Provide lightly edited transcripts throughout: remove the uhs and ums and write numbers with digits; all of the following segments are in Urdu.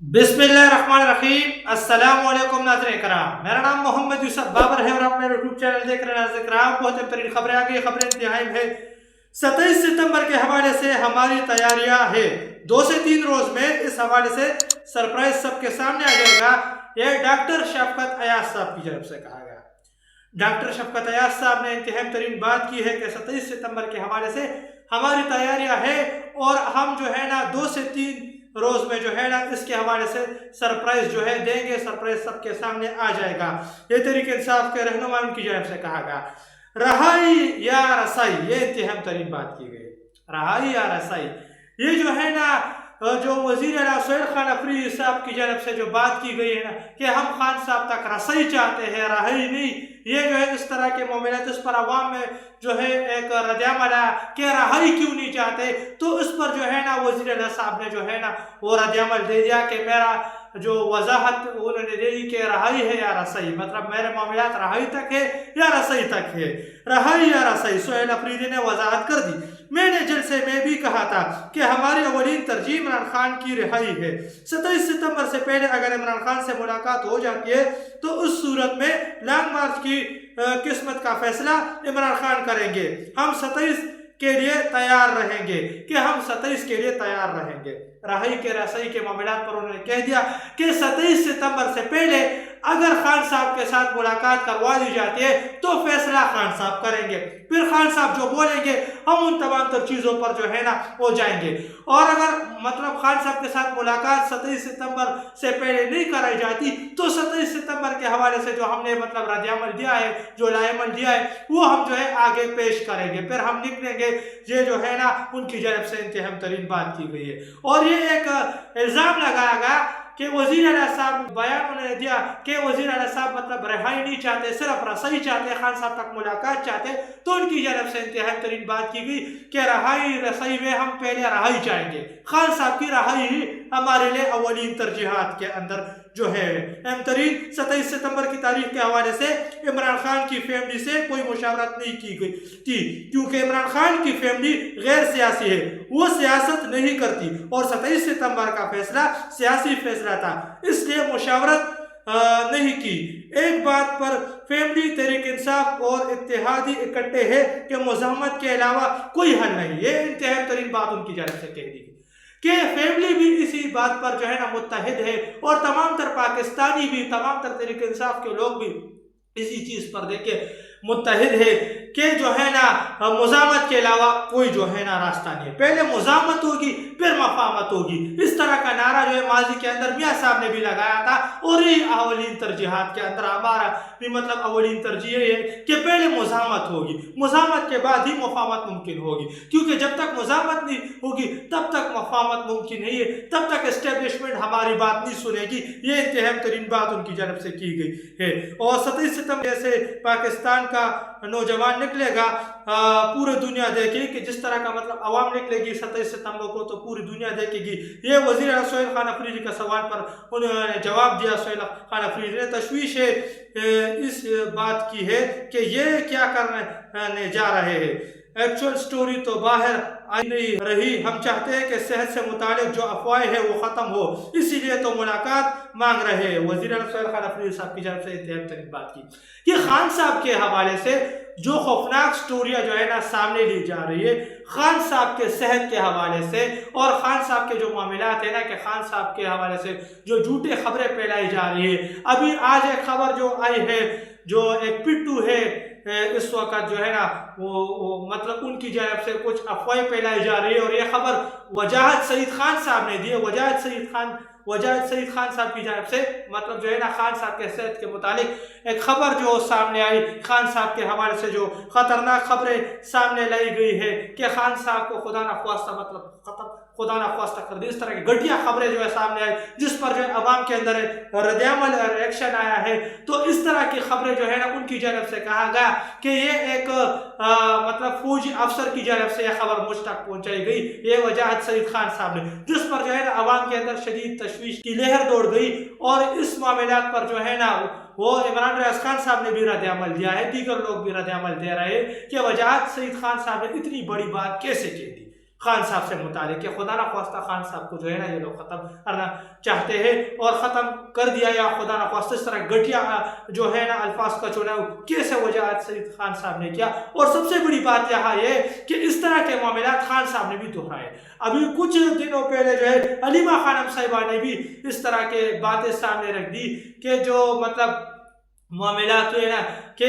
بسم اللہ الرحمن الرحیم۔ السلام علیکم ناظرین کرام، میرا نام محمد یوسف بابر ہے اور آپ میرے یوٹیوب چینل دیکھ رہے ہیں۔ ناظرین کرام، بہت بہترین خبریں آ گئی، خبریں انتہائی ہے۔ 27 ستمبر کے حوالے سے ہماری تیاریاں ہے۔ 2 سے 3 روز میں اس حوالے سے سرپرائز سب کے سامنے آ جائے گا۔ یہ ڈاکٹر شفقت ایاز صاحب کی جانب سے کہا گیا۔ ڈاکٹر شفقت ایاز صاحب نے انتہائی ترین بات کی ہے کہ 27 ستمبر کے حوالے سے ہماری تیاریاں ہے اور ہم جو ہے نا 2 سے 3 روز میں جو ہے نا اس کے حوالے سے سرپرائز جو ہے دیں گے۔ سرپرائز سب کے سامنے آ جائے گا۔ یہ تحریک انصاف کے رہنما ان کی جانب سے کہا گیا۔ رہائی یا رسائی، یہ انتہائی ترین بات کی گئی۔ رہائی یا رسائی، یہ جو ہے نا جو وزیر اعلیٰ سہیل خان افریدی صاحب کی جانب سے جو بات کی گئی ہے نا کہ ہم خان صاحب تک رسائی چاہتے ہیں، رہائی نہیں، یہ جو ہے اس طرح کے معاملات اس پر عوام میں جو ہے ایک رد عمل ہے کہ رہائی کیوں نہیں چاہتے، تو اس پر جو ہے نا وزیر اعلیٰ صاحب نے جو ہے نا وہ رد عمل دے دیا کہ میرا جو وضاحت انہوں نے دے دی کہ رہائی ہے یا رسائی، مطلب میرے معاملات رہائی تک ہے یا رسائی تک ہے، رہائی یا رسائی۔ سہیل افریدی نے وضاحت کر دی۔ میں نے جلسے میں بھی کہا تھا کہ ہماری اولین ترجیح عمران خان کی رہائی ہے۔ 27 ستمبر سے پہلے اگر عمران خان سے ملاقات ہو جاتی ہے تو اس صورت میں لانگ مارچ کی قسمت کا فیصلہ عمران خان کریں گے۔ ہم 27 کے لیے تیار رہیں گے کہ ہم 27 کے لیے تیار رہیں گے۔ رہائی کے رسائی کے معاملات پر انہوں نے کہہ دیا کہ 27 ستمبر سے پہلے اگر خان صاحب کے ساتھ ملاقات کروا دی جاتی ہے تو فیصلہ خان صاحب کریں گے، پھر خان صاحب جو بولیں گے ہم ان تمام تر چیزوں پر جو ہے نا ہو جائیں گے۔ اور اگر مطلب خان صاحب کے ساتھ ملاقات 27 ستمبر سے پہلے نہیں کرائی جاتی تو 27 ستمبر کے حوالے سے جو ہم نے مطلب رد عمل دیا ہے، جو لائے عمل دیا ہے، وہ ہم جو ہے آگے پیش کریں گے، پھر ہم نکلیں گے۔ یہ جو ہے نا ان کی جانب سے انتہائی ترین بات کی گئی ہے۔ اور یہ ایک الزام لگایا گیا کہ وزیر اعلیٰ صاحب بیان انہوں نے دیا کہ وزیر اعلیٰ صاحب مطلب رہائی نہیں چاہتے، صرف رسائی چاہتے، خان صاحب تک ملاقات چاہتے، تو ان کی جانب سے انتہائی ترین بات کی گئی کہ رہائی رسائی میں ہم پہلے رہائی چاہیں گے، خان صاحب کی رہائی ہی ہمارے لیے اولین ترجیحات کے اندر جو ہے۔ اہم ترین 27 ستمبر کی تاریخ کے حوالے سے عمران خان کی فیملی سے کوئی مشاورت نہیں کی گئی تھی کیونکہ عمران خان کی فیملی غیر سیاسی ہے، وہ سیاست نہیں کرتی اور 27 ستمبر کا فیصلہ سیاسی فیصلہ تھا، اس لیے مشاورت نہیں کی۔ ایک بات پر فیملی تحریک انصاف اور اتحادی اکٹھے ہے کہ مزاحمت کے علاوہ کوئی حل نہیں۔ یہ انتہائی ترین بات ان کی جانب سے کہہ دی کہ فیملی بھی اسی بات پر جو ہے نا متحد ہے اور تمام تر پاکستانی بھی، تمام تر تحریک انصاف کے لوگ بھی اسی چیز پر دیکھے متحد ہے کہ جو ہے نا مزاحمت کے علاوہ کوئی جو ہے نا راستہ نہیں ہے، پہلے مزاحمت ہوگی پھر مفاہمت ہوگی۔ اس طرح کا نعرہ جو ہے ماضی کے اندر میاں صاحب نے بھی لگایا تھا اور یہ اولین ترجیحات کے اندر ہمارا بھی مطلب اولین ترجیح یہ ہے کہ پہلے مزاحمت ہوگی، مزاحمت کے بعد ہی مفاہمت ممکن ہوگی، کیونکہ جب تک مزاحمت نہیں ہوگی تب تک مفاہمت ممکن نہیں ہے، تب تک اسٹیبلشمنٹ ہماری بات نہیں سنے گی۔ یہ انتہائی ترین بات ان کی جانب سے کی گئی ہے۔ اور 27 ستمبر سے پاکستان کا نوجوان نکلے گا، پوری دنیا دیکھے کہ جس طرح کا مطلب عوام نکلے گی 27 ستمبر کو تو پوری دنیا دیکھے گی۔ یہ وزیر اعلیٰ سہیل خان افریدی کا سوال پر انہوں نے جواب دیا۔ سہیل خان افریدی نے تشویش اس بات کی ہے کہ یہ کیا کرنے جا رہے ہیں، ایکچوئل سٹوری تو باہر آئی نہیں رہی، ہم چاہتے ہیں کہ صحت سے متعلق جو افواہیں ہیں وہ ختم ہو، اسی لیے تو ملاقات مانگ رہے ہیں۔ وزیر اعلیٰ سہیل خان افریدی صاحب کی جانب سے انتہائی ترین بات کی کہ خان صاحب کے حوالے سے جو خوفناک سٹوریاں جو ہے نا سامنے لی جا رہی ہے خان صاحب کے صحت کے حوالے سے، اور خان صاحب کے جو معاملات ہیں نا کہ خان صاحب کے حوالے سے جو جھوٹے خبریں پھیلائی جا رہی ہے۔ ابھی آج ایک خبر جو آئی ہے، جو ایک پٹو ہے اس وقت جو ہے نا وہ مطلب ان کی جانب سے کچھ افواہیں پھیلائی جا رہی ہے اور یہ خبر وجاہت سعید خان صاحب نے دی ہے۔ وجاہت سعید خان صاحب کی جانب سے مطلب جو ہے نا خان صاحب کے صحت کے متعلق ایک خبر جو سامنے آئی، خان صاحب کے حوالے سے جو خطرناک خبریں سامنے لائی گئی ہے کہ خان صاحب کو خدا نخواستہ مطلب خدا نخواستہ کر دی، اس طرح کی گھٹیا خبریں جو ہے سامنے آئی جس پر جو ہے عوام کے اندر رد عمل ریئیکشن آیا ہے۔ تو اس طرح کی خبریں جو ہے نا ان کی جانب سے کہا گیا کہ یہ ایک مطلب فوجی افسر کی جانب سے یہ خبر مجھ تک پہنچائی گئی، یہ وجاہت سعید خان صاحب نے، جس پر جو ہے نا عوام کے اندر شدید تشویش کی لہر دوڑ گئی اور اس معاملات پر جو ہے نا وہ عمران ریاض خان صاحب نے بھی رد عمل دیا ہے، دیگر لوگ بھی رد عمل دے رہے ہیں کہ وجاہت سعید خان صاحب نے اتنی بڑی بات کیسے کہہ دی۔ خان صاحب سے متعلق کہ خدا نہ خواستہ خان صاحب کو جو ہے نا یہ لوگ ختم کرنا چاہتے ہیں اور ختم کر دیا، یا خدا نہ خواستہ اس طرح گھٹیا جو ہے نا الفاظ کا چناؤ کیسے وجاہت سید خان صاحب نے کیا۔ اور سب سے بڑی بات یہاں یہ کہ اس طرح کے معاملات خان صاحب نے بھی دہرائے۔ ابھی کچھ دنوں پہلے جو ہے علیمہ خانم صاحبہ نے بھی اس طرح کے باتیں سامنے رکھ دی کہ جو مطلب معاملات ہوئے نا کہ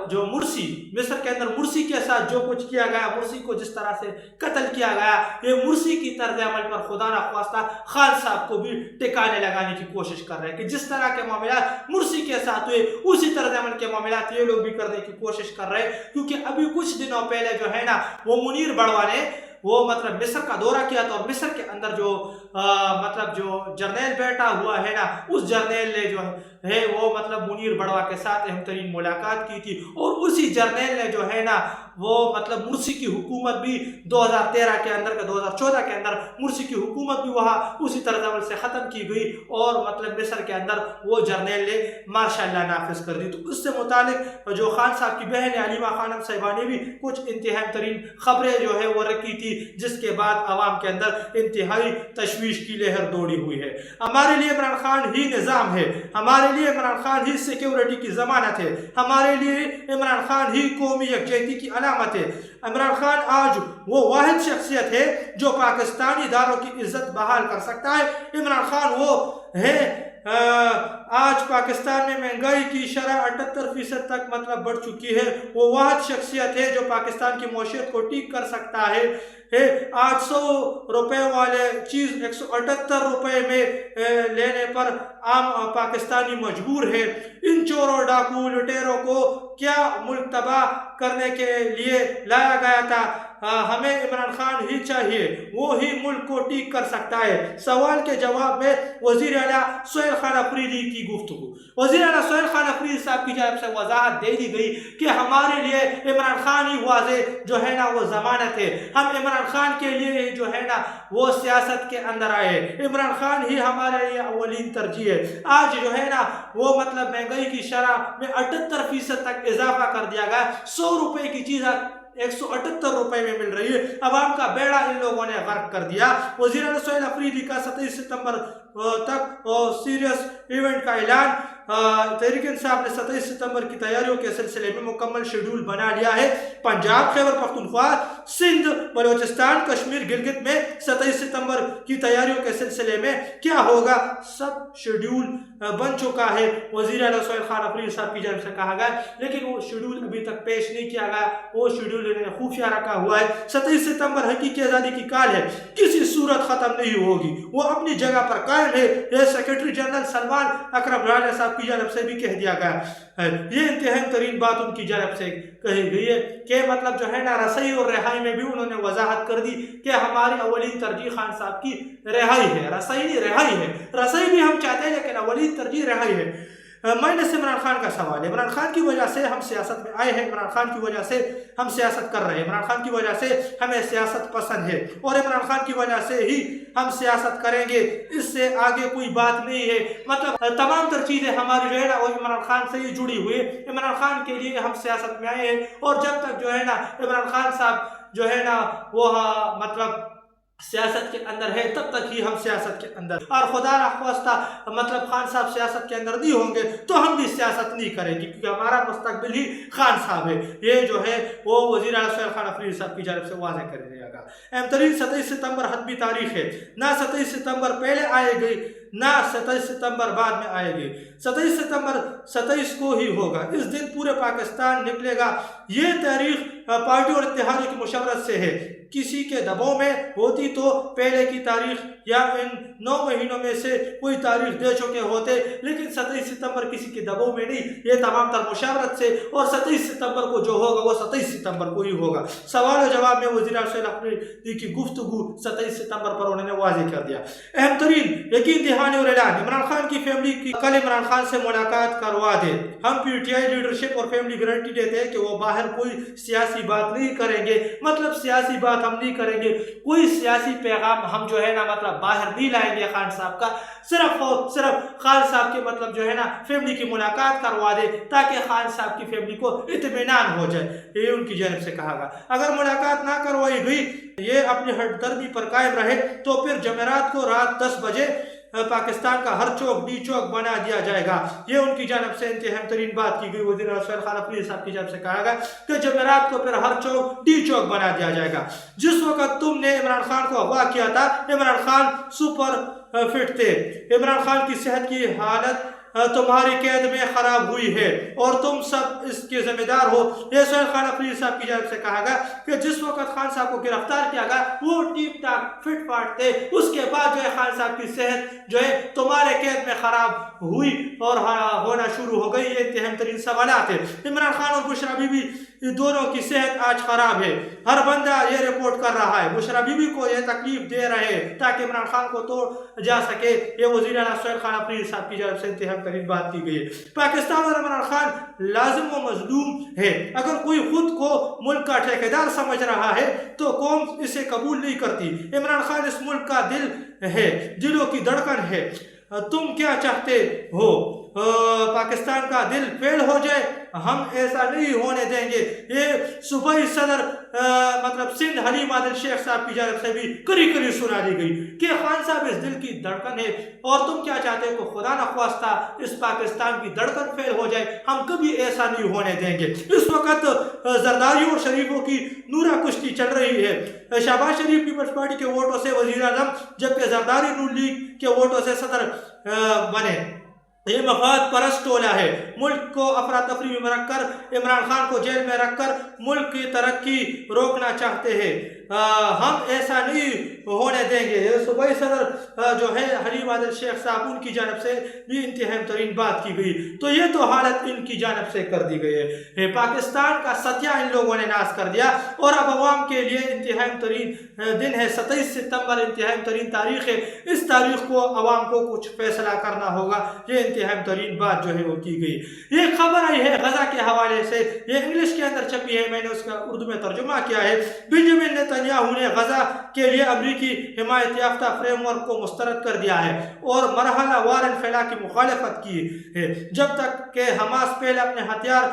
جو مرسی مصر کے اندر مرسی کے ساتھ جو کچھ کیا گیا، مرسی کو جس طرح سے قتل کیا گیا، یہ مرسی کی طرز عمل پر خدا نہ خواستہ خان صاحب کو بھی ٹکانے لگانے کی کوشش کر رہے ہیں کہ جس طرح کے معاملات مرسی کے ساتھ ہوئے اسی طرز عمل کے معاملات یہ لوگ بھی کرنے کی کوشش کر رہے ہیں۔ کیونکہ ابھی کچھ دنوں پہلے جو ہے نا وہ منیر بڑوا نے وہ مطلب مصر کا دورہ کیا تھا، اور مصر کے اندر جو مطلب جو جرنیل بیٹھا ہوا ہے نا اس جرنیل نے جو ہے وہ مطلب منیر بڑوا کے ساتھ اہم ترین ملاقات کی تھی، اور اسی جرنیل نے جو ہے نا وہ مطلب مرسی کی حکومت بھی 2013 کے اندر کا 2014 کے اندر مرسی کی حکومت بھی وہاں اسی طرز عمل سے ختم کی گئی، اور مطلب مصر کے اندر وہ جرنیل نے ماشاء اللہ نافذ کر دی۔ تو اس سے متعلق جو خان صاحب کی بہن علیمہ خانم صاحبہ نے بھی کچھ انتہائی ترین خبریں جو ہے وہ رکھی تھی، جس کے بعد عوام کے اندر انتہائی تشویش کی لہر دوڑی ہوئی ہے۔ ہمارے لیے عمران خان ہی نظام ہے، ہمارے لیے عمران خان ہی سیکیورٹی کی ضمانت ہے، ہمارے لیے عمران خان ہی قومی یکجہتی کی علامت ہے۔ عمران خان آج وہ واحد شخصیت ہے جو پاکستانی اداروں کی عزت بحال کر سکتا ہے۔ عمران خان وہ ہے آج پاکستان میں مہنگائی کی شرح 78% تک مطلب بڑھ چکی ہے، وہ واحد شخصیت ہے جو پاکستان کی معیشت کو ٹھیک کر سکتا ہے۔ 800 روپے والے چیز 178 روپے میں لینے پر عام پاکستانی مجبور ہے۔ ان چوروں ڈاکو لٹیروں کو کیا ملک تباہ کرنے کے لیے لایا گیا تھا؟ ہمیں عمران خان ہی چاہیے، وہ ہی ملک کو ٹھیک کر سکتا ہے۔ سوال کے جواب میں وزیر اعلیٰ سہیل خان افریدی کی گفتگو۔ وزیر اعلیٰ سہیل خان افریدی صاحب کی جانب سے وضاحت دے دی گئی کہ ہمارے لیے عمران خان ہی واضح جو ہے نا وہ ضمانت ہے، ہم عمران خان کے لیے جو ہے نا وہ سیاست کے اندر آئے، عمران خان ہی ہمارے لیے اولین ترجیح ہے۔ آج جو ہے نا وہ مطلب مہنگائی کی شرح میں 78% تک اضافہ کر دیا گیا، 100 روپے کی چیز 178 روپے میں مل رہی ہے۔ عوام کا بیڑا ان لوگوں نے غرق کر دیا۔ وزیر اعلیٰ سہیل افریدی کا 27 ستمبر تک سیریس ایونٹ کا اعلان۔ تحریک انصاف نے 27 ستمبر کی تیاریوں کے سلسلے میں مکمل شیڈول بنا لیا ہے۔ پنجاب، خیبر پختونخوا، سندھ، بلوچستان، کشمیر، گلگت میں 27 ستمبر کی تیاریوں کے سلسلے میں کیا ہوگا سب شیڈول بن چکا ہے، وزیر اعلیٰ سہیل خان افریدی صاحب کی جانب سے کہا گیا، لیکن وہ شیڈول ابھی تک پیش نہیں کیا گیا، وہ شیڈول انہوں نے خفیہ رکھا ہوا ہے۔ 27 ستمبر حقیقی آزادی کی کال ہے، کسی صورت ختم نہیں ہوگی، وہ اپنی جگہ پر قائم ہے، یہ سیکرٹری جنرل سلمان اکرم راجہ صاحب کی جانب سے بھی کہہ دیا گیا ہے۔ یہ انتہائی ترین بات ان کی جانب سے کہی گئی ہے کہ مطلب جو ہے نا رسائی اور رہائی میں بھی انہوں نے وضاحت کر دی کہ ہماری اولین ترجیح خان صاحب کی رہائی ہے، رسائی نہیں رہائی ہے، رسائی بھی ہم چاہتے ہیں لیکن اولین ترجیح رہائی ہے۔ مائنس عمران خان کا سوال ہے، عمران خان کی وجہ سے ہم سیاست میں آئے ہیں، عمران خان کی وجہ سے ہم سیاست کر رہے ہیں، عمران خان کی وجہ سے ہمیں سیاست پسند ہے اور عمران خان کی وجہ سے ہی ہم سیاست کریں گے، اس سے آگے کوئی بات نہیں ہے۔ مطلب تمام تر چیزیں ہماری جو ہے نا وہ عمران خان سے ہی جڑی ہوئی، عمران خان کے لیے ہم سیاست میں آئے ہیں، اور جب تک جو ہے نا عمران خان صاحب جو ہے نا وہ مطلب سیاست کے اندر ہے تب تک ہی ہم سیاست کے اندر، اور خدا نخواستہ مطلب خان صاحب سیاست کے اندر نہیں ہوں گے تو ہم بھی سیاست نہیں کریں گے، کیونکہ ہمارا مستقبل ہی خان صاحب ہے۔ یہ جو ہے وہ وزیر اعلیٰ سہیل خان افریدی صاحب کی جانب سے واضح کر دیا گا۔ اہم ترین 27 ستمبر حتمی تاریخ ہے، نہ 27 ستمبر پہلے آئے گی نہ 27 ستمبر بعد میں آئے گی، 27 ستمبر 27 کو ہی ہوگا، اس دن پورے پاکستان نکلے گا۔ یہ تاریخ پارٹی اور اتحادوں کی مشاورت سے ہے، کسی کے دباؤ میں ہوتی تو پہلے کی تاریخ یا ان 9 مہینوں میں سے کوئی تاریخ دے چکے ہوتے، لیکن 27 ستمبر کسی کے دباؤ میں نہیں، یہ تمام تر مشاورت سے، اور 27 ستمبر کو جو ہوگا وہ 27 ستمبر کو ہی ہوگا۔ سوال و جواب میں وزیر اعلیٰ سہیل افریدی کی گفتگو 27 ستمبر پر انہوں نے واضح کر دیا۔ اہم ترین یقین دہانی اور اعلان، عمران خان کی فیملی کی کل عمران خان سے ملاقات کروا دے، ہم پی ٹی آئی لیڈرشپ اور فیملی گارنٹی دیتے ہیں کہ وہ باہر کوئی سیاسی سیاسی بات نہیں کریں گے، مطلب سیاسی بات ہم نہیں کریں گے، کوئی سیاسی پیغام ہم جو ہے نا مطلب باہر نہیں لائیں گے خان صاحب کا، صرف اور صرف خان صاحب کے مطلب جو ہے نا فیملی کی ملاقات کروا دے تاکہ خان صاحب کی فیملی کو اطمینان ہو جائے، یہ ان کی جانب سے کہا گا۔ اگر ملاقات نہ کروائی گئی، یہ اپنی ہٹ دردی پر قائم رہے تو پھر جمعرات کو رات 10 بجے پاکستان کا ہر چوک ڈی چوک بنا دیا جائے گا، یہ ان کی جانب سے انتہائی ترین بات کی گئی۔ وزیر اعظم خان افریدی صاحب کی جانب سے کہا گیا کہ جمعرات کو پھر ہر چوک ڈی چوک بنا دیا جائے گا۔ جس وقت تم نے عمران خان کو اغوا کیا تھا، عمران خان سپر فٹ تھے، عمران خان کی صحت کی حالت تمہاری قید میں خراب ہوئی ہے اور تم سب اس کے ذمہ دار ہو، یہ سہیل خان افریدی صاحب کی جانب سے کہا گیا کہ جس وقت خان صاحب کو گرفتار کیا گیا وہ ٹھیک ٹاک فٹ فاٹ تھے، اس کے بعد جو ہے خان صاحب کی صحت جو ہے تمہارے قید میں خراب ہوئی اور ہونا شروع ہو گئی، یہ انتہائی ترین سوالات ہیں۔ عمران خان اور بشرا بی بی دونوں کی صحت آج خراب ہے، ہر بندہ یہ رپورٹ کر رہا ہے، بشرا بی بی کو یہ تکلیف دے رہے ہیں تاکہ عمران خان کو توڑ جا سکے، یہ وزیر اعلیٰ سہیل خان افریدی صاحب کی جانب سے انتہائی ترین بات کی گئی ہے۔ پاکستان اور عمران خان لازم و مظلوم ہے، اگر کوئی خود کو ملک کا ٹھیکیدار سمجھ رہا ہے تو قوم اسے قبول نہیں کرتی۔ عمران خان اس ملک کا دل ہے، دلوں کی دھڑکن ہے، تم کیا چاہتے ہو پاکستان کا دل فیل ہو جائے؟ ہم ایسا نہیں ہونے دیں گے۔ یہ صوبائی صدر مطلب سندھ حلیم عادل شیخ صاحب کی جانب سے بھی کری کری سنا دی گئی کہ خان صاحب اس دل کی دھڑکن ہے اور تم کیا چاہتے ہو کہ خدا نخواستہ اس پاکستان کی دھڑکن فیل ہو جائے، ہم کبھی ایسا نہیں ہونے دیں گے۔ اس وقت زرداریوں اور شریفوں کی نورا کشتی چل رہی ہے، شہباز شریف پیپلز پارٹی کے ووٹوں سے وزیر اعظم جبکہ زرداری نون لیگ کے ووٹوں سے صدر بنے۔ یہ مفاد پرست ٹولہ ہے، ملک کو افراتفری میں رکھ کر عمران خان کو جیل میں رکھ کر ملک کی ترقی روکنا چاہتے ہیں، ہم ایسا نہیں ہونے دیں گے۔ یہ صوبائی صدر جو ہے حلیم عادل شیخ صاحب ان کی جانب سے بھی انتہائی ترین بات کی گئی، تو یہ تو حالت ان کی جانب سے کر دی گئی ہے۔ پاکستان کا ستیہ ان لوگوں نے ناس کر دیا اور اب عوام کے لیے انتہائی ترین دن ہے، 27 ستمبر انتہائی ترین تاریخ ہے، اس تاریخ کو عوام کو کچھ فیصلہ کرنا ہوگا، یہ انتہائی ترین بات جو ہے وہ کی گئی۔ یہ خبر آئی ہے غزہ کے حوالے سے، یہ انگلش کے اندر چھپی ہے، میں نے اس کا اردو میں ترجمہ کیا ہے۔ بنجامن نیتنیاہو نے غزہ کے لیے امریکی حمایت یافتہ فریم ورک کو مسترد کر دیا ہے اور مرحلہ وار انخلا کی مخالفت کی ہے۔ جب تک کہ حماس پہلے اپنے ہتھیار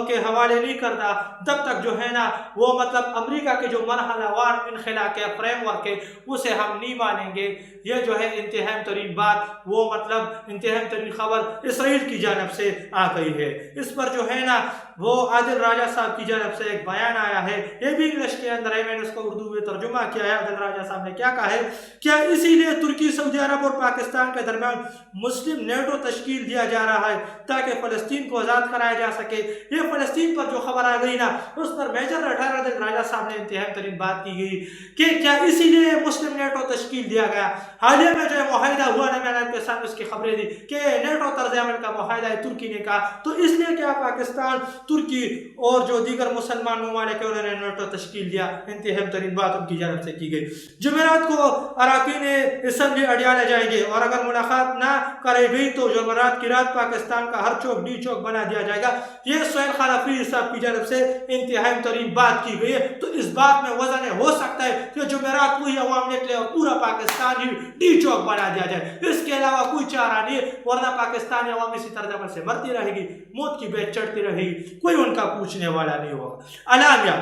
کے حوالے نہیں کرتا تب تک جو ہے نا وہ مطلب امریکہ کے جو مرحلہ وار انخلا کے فریم ورک ہے اسے ہم نہیں مانیں گے۔ یہ جو ہے انتہائی ترین بات، وہ مطلب انتہائی ترین خبر اسرائیل کی جانب سے آ گئی ہے۔ اس پر جو ہے نا وہ عادل راجہ صاحب کی جانب سے ایک بیان آیا ہے، یہ بھی انگلش کے اندر ہے، میں نے اس کو اردو میں ترجمہ کیا ہے۔ عادل راجہ صاحب نے کیا کہا ہے، کیا اسی لیے ترکی، سعودی عرب اور پاکستان کے درمیان مسلم نیٹو تشکیل دیا جا رہا ہے تاکہ فلسطین کو آزاد کرایا جا سکے؟ یہ فلسطین پر جو خبر آ گئی نا اس پر میجر 18 عادل راجہ صاحب نے انتہائی ترین بات کی گئی کہ کیا اسی لیے مسلم نیٹو تشکیل دیا گیا؟ حالیہ میں جو ہے معاہدہ ہوا نا، میں نے آپ کے سامنے اس کی خبریں دی کہ نیٹو طرز عمل کا معاہدہ ہے، ترکی نے کہا، تو اس لیے کیا پاکستان، ترکی اور جو دیگر مسلمان ممالک ہیں انہوں نے نیٹو تشکیل دیا، انتہائی ترین بات ان کی جانب سے کی گئی۔ جمعرات کو اراکین اسمبلی اڈیالہ جائیں گے اور اگر ملاقات نہ کرے گئی تو جمعرات کی رات پاکستان کا ہر چوک ڈی چوک بنا دیا جائے گا، یہ سہیل خان افریدی صاحب کی جانب سے انتہائی ترین بات کی گئی ہے۔ تو اس بات میں وزن ہو سکتا ہے کہ جمعرات کو ہی عوام نکلے اور پورا پاکستان ہی ڈی چوک بنا دیا جائے، اس کے علاوہ کوئی چارہ نہیں ہے، ورنہ پاکستانی عوام اسی طرز عمل سے مرتی رہے گی، موت کی بیچ چڑھتی رہے گی، کوئی ان کا پوچھنے والا نہیں ہوگا۔ اعلامیہ،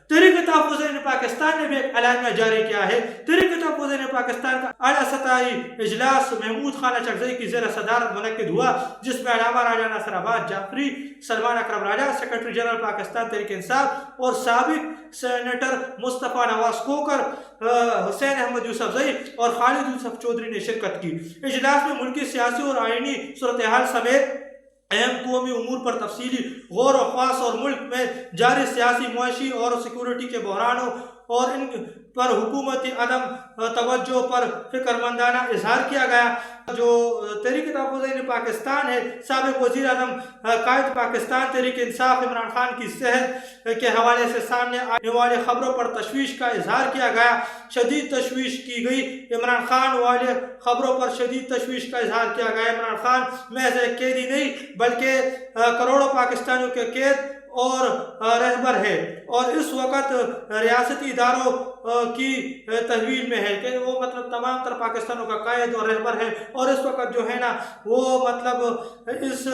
تحریک تحفظ پاکستان نے بھی ایک اعلامیہ جاری کیا ہے۔ تحریک تحفظ پاکستان کا اعلیٰ سطحی اجلاس محمود خان اچکزئی کی زیر صدارت منعقد ہوا، جس میں علامہ راجہ ناصر آباد جعفری، سلمان اکرم راجہ، سیکرٹری جنرل پاکستان تحریک انصاف اور سابق سینیٹر مصطفیٰ نواز کوکر، حسین احمد یوسف زئی اور خالد یوسف چودھری نے شرکت کی۔ اجلاس میں ملکی سیاسی اور آئینی صورتحال سمیت اہم قومی امور پر تفصیلی غور و خوض اور ملک میں جاری سیاسی، معاشی اور سیکورٹی کے بحرانوں اور ان پر حکومتی عدم توجہ پر فکر مندانہ اظہار کیا گیا۔ جو تحریک تحفظ پاکستان ہے، سابق وزیر اعظم قائد پاکستان تحریک انصاف عمران خان کی صحت کے حوالے سے سامنے آنے والی خبروں پر تشویش کا اظہار کیا گیا، شدید تشویش کی گئی۔ عمران خان والے خبروں پر شدید تشویش کا اظہار کیا گیا۔ عمران خان محض ایک قیدی نہیں بلکہ کروڑوں پاکستانیوں کے قید اور رہبر ہے۔ اور اس وقت ریاستی اداروں کی تحویل میں ہے کہ وہ مطلب تمام تر پاکستانوں کا قائد اور رہبر ہے، اور اس وقت جو ہے نا وہ مطلب اس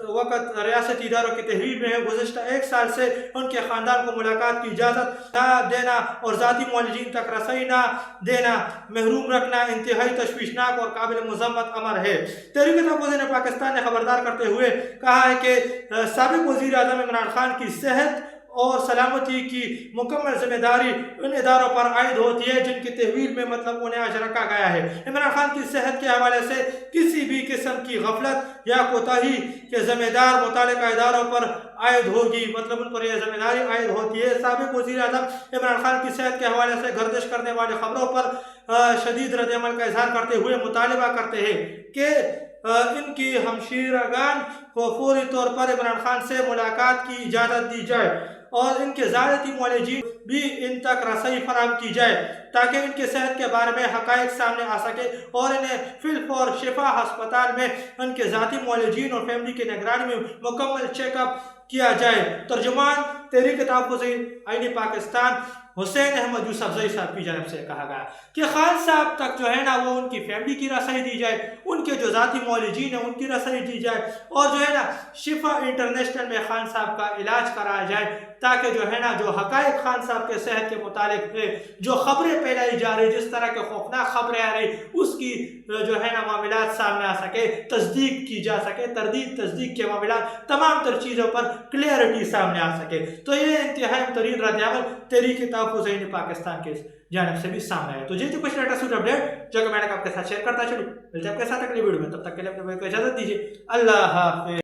وقت ریاستی اداروں کی تحویل میں ہے۔ گزشتہ 1 سال سے ان کے خاندان کو ملاقات کی اجازت نہ دینا اور ذاتی معالجین تک رسائی نہ دینا، محروم رکھنا انتہائی تشویشناک اور قابل مذمت امر ہے۔ تحریک تحفظ پاکستان نے خبردار کرتے ہوئے کہا ہے کہ سابق وزیر اعظم عمران خان کی صحت اور سلامتی کی مکمل ذمہ داری ان اداروں پر عائد ہوتی ہے جن کی تحویل میں مطلب انہیں آج رکھا گیا ہے۔ عمران خان کی صحت کے حوالے سے کسی بھی قسم کی غفلت یا کوتاہی کے ذمہ دار متعلقہ اداروں پر عائد ہوگی، مطلب ان پر یہ ذمہ داری عائد ہوتی ہے۔ سابق وزیر اعظم عمران خان کی صحت کے حوالے سے گردش کرنے والی خبروں پر شدید رد عمل کا اظہار کرتے ہوئے مطالبہ کرتے ہیں کہ ان کی ہمشیرگان کو فوری طور پر عمران خان سے ملاقات کی اجازت دی جائے اور ان کے ذاتی معالجین بھی ان تک رسائی فراہم کی جائے تاکہ ان کی صحت کے بارے میں حقائق سامنے آ سکے اور انہیں فی الفور شفا ہسپتال میں ان کے ذاتی معالجین اور فیملی کی نگرانی میں مکمل چیک اپ کیا جائے۔ ترجمان تحریک تحفظ آئین پاکستان حسین احمد یوسف زئی صاحب کی جانب سے کہا گیا کہ خان صاحب تک جو ہے نا وہ ان کی فیملی کی رسائی دی جائے، ان کے جو ذاتی معالجین ہیں ان کی رسائی دی جائے، اور جو ہے نا شفا انٹرنیشنل میں خان صاحب کا علاج کرایا جائے تاکہ جو ہے نا جو حقائق خان صاحب کے صحت کے متعلق ہے، جو خبریں پھیلائی جا رہی، جس طرح کے خوفناک خبریں آ رہی، اس کی جو ہے نا معاملات سامنے آ سکے، تصدیق کی جا سکے، تردید تصدیق کے معاملات تمام تر چیزوں پر کلیئرٹی سامنے آ سکے۔ تو یہ انتہائی ترین رد عمل تحریک تحفظ پاکستان کے جانب سے بھی سامنے ہے۔ تو جی کچھ لیٹسٹ اپڈیٹ جو کہ میں نے آپ کے ساتھ شیئر کرتا چلوں، ملتے ہیں آپ کے ساتھ اگلی ویڈیو میں، تب تک کے لیے اپنے بھائی کو اجازت دیجیے۔ اللہ حافظ۔